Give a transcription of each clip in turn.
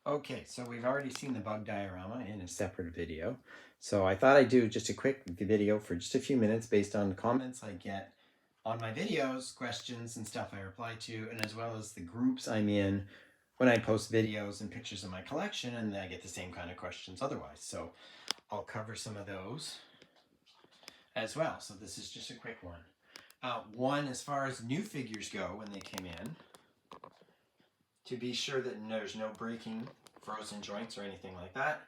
Okay, so we've already seen the bug diorama in a separate video. So I thought I'd do just a quick video for just a few minutes based on comments I get on my videos, questions and stuff I reply to, and as well as the groups I'm in when I post videos and pictures of my collection, and I get the same kind of questions otherwise. So I'll cover some of those as well. So this is just a quick one. One, as far as new figures go when they came in, to be sure that there's no breaking, frozen joints or anything like that,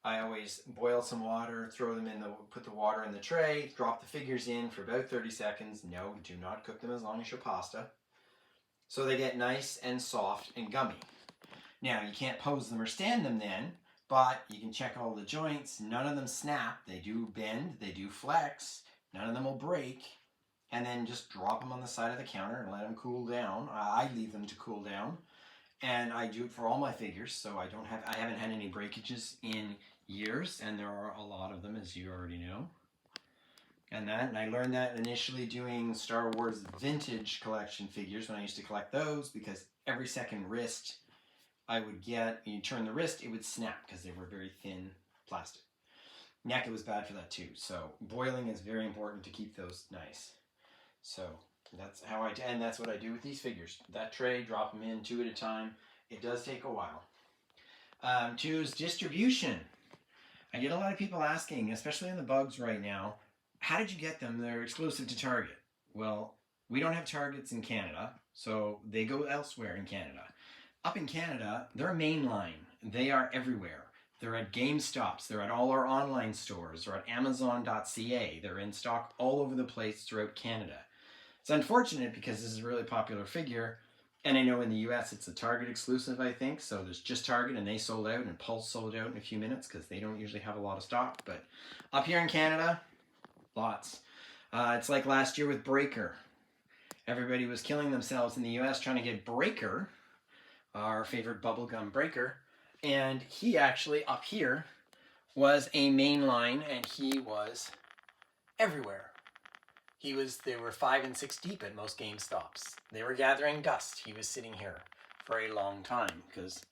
I always boil some water, put the water in the tray, drop the figures in for about 30 seconds. No, do not cook them as long as your pasta. So they get nice and soft and gummy. Now, you can't pose them or stand them then, but you can check all the joints. None of them snap. They do bend, they do flex. None of them will break. And then just drop them on the side of the counter and let them cool down. I leave them to cool down. And I do it for all my figures, so I haven't had any breakages in years, and there are a lot of them, as you already know. And I learned that initially doing Star Wars vintage collection figures when I used to collect those, because every second wrist I would get, you turn the wrist, it would snap because they were very thin plastic. Neck, it was bad for that too. So boiling is very important to keep those nice. So that's how and that's what I do with these figures. That tray, drop them in 2 at a time. It does take a while. Two is distribution. I get a lot of people asking, especially in the bugs right now, how did you get them? They're exclusive to Target. Well, we don't have Targets in Canada, so they go elsewhere in Canada. Up in Canada, they're mainline. They are everywhere. They're at GameStops. They're at all our online stores. They're at Amazon.ca. They're in stock all over the place throughout Canada. It's unfortunate because this is a really popular figure, and I know in the US it's a Target exclusive, I think, so there's just Target, and they sold out, and Pulse sold out in a few minutes because they don't usually have a lot of stock. But up here in Canada, lots. It's like last year with Breaker. Everybody was killing themselves in the US trying to get Breaker, our favorite bubblegum Breaker, and he actually, up here, was a mainline, and he was everywhere. They were 5 and 6 deep at most GameStops. They were gathering dust. He was sitting here for a long time because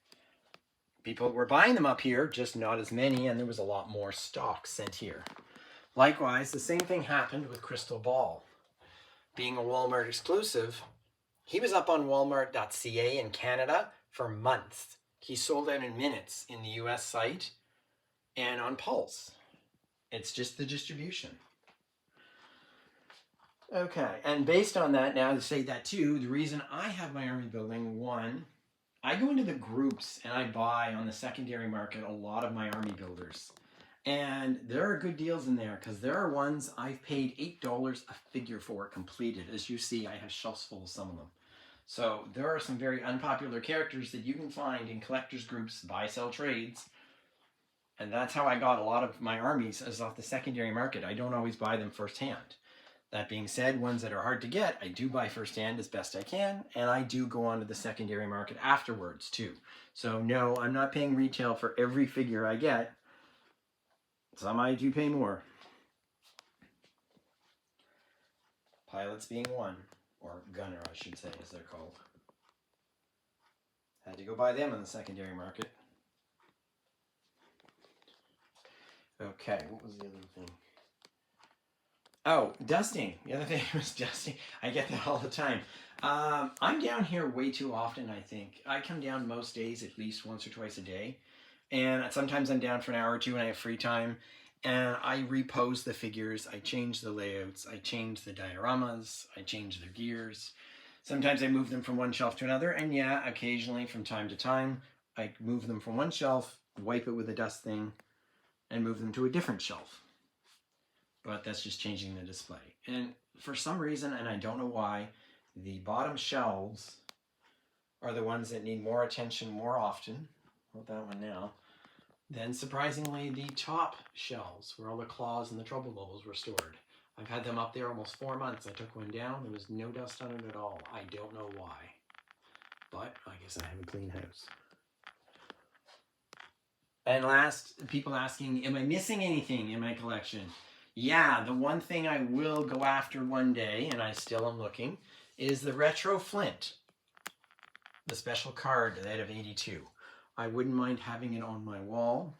people were buying them up here, just not as many, and there was a lot more stock sent here. Likewise, the same thing happened with Crystal Ball. Being a Walmart exclusive, he was up on Walmart.ca in Canada for months. He sold out in minutes in the US site and on Pulse. It's just the distribution. Okay, and based on that, now to say that too, the reason I have my army building, one, I go into the groups and I buy on the secondary market a lot of my army builders. And there are good deals in there because there are ones I've paid $8 a figure for completed. As you see, I have shelves full of some of them. So there are some very unpopular characters that you can find in collectors groups, buy, sell, trades. And that's how I got a lot of my armies, as off the secondary market. I don't always buy them firsthand. That being said, ones that are hard to get, I do buy firsthand as best I can, and I do go on to the secondary market afterwards too. So no, I'm not paying retail for every figure I get. Some I do pay more. Pilots being one, or gunner I should say, as they're called. Had to go buy them on the secondary market. Okay, what was the other thing? Oh, dusting. The other thing was dusting. I get that all the time. I'm down here way too often, I think. I come down most days at least once or twice a day. And sometimes I'm down for an hour or two and I have free time. And I repose the figures. I change the layouts. I change the dioramas. I change their gears. Sometimes I move them from one shelf to another. And yeah, occasionally from time to time, I move them from one shelf, wipe it with a dust thing, and move them to a different shelf. But that's just changing the display. And for some reason, and I don't know why, the bottom shelves are the ones that need more attention more often. Hold that one now. Then surprisingly, the top shelves, where all the claws and the trouble bubbles were stored. I've had them up there almost 4 months. I took one down. There was no dust on it at all. I don't know why. But I guess I have a clean house. And last, people asking, am I missing anything in my collection? Yeah, the one thing I will go after one day, and I still am looking, is the Retro Flint. The special card out of 82. I wouldn't mind having it on my wall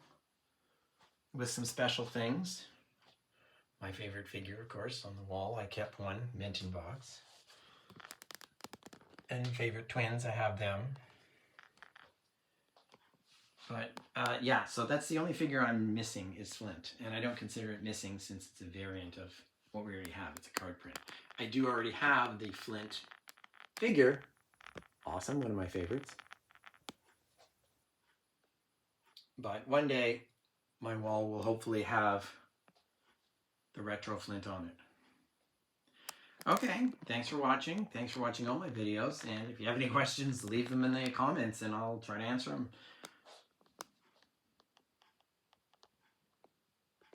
with some special things. My favorite figure, of course, on the wall. I kept one, Minton box. And favorite twins, I have them. But yeah, so that's the only figure I'm missing is Flint. And I don't consider it missing since it's a variant of what we already have. It's a card print. I do already have the Flint figure. Awesome, one of my favorites. But one day, my wall will hopefully have the retro Flint on it. Okay, thanks for watching. Thanks for watching all my videos. And if you have any questions, leave them in the comments and I'll try to answer them.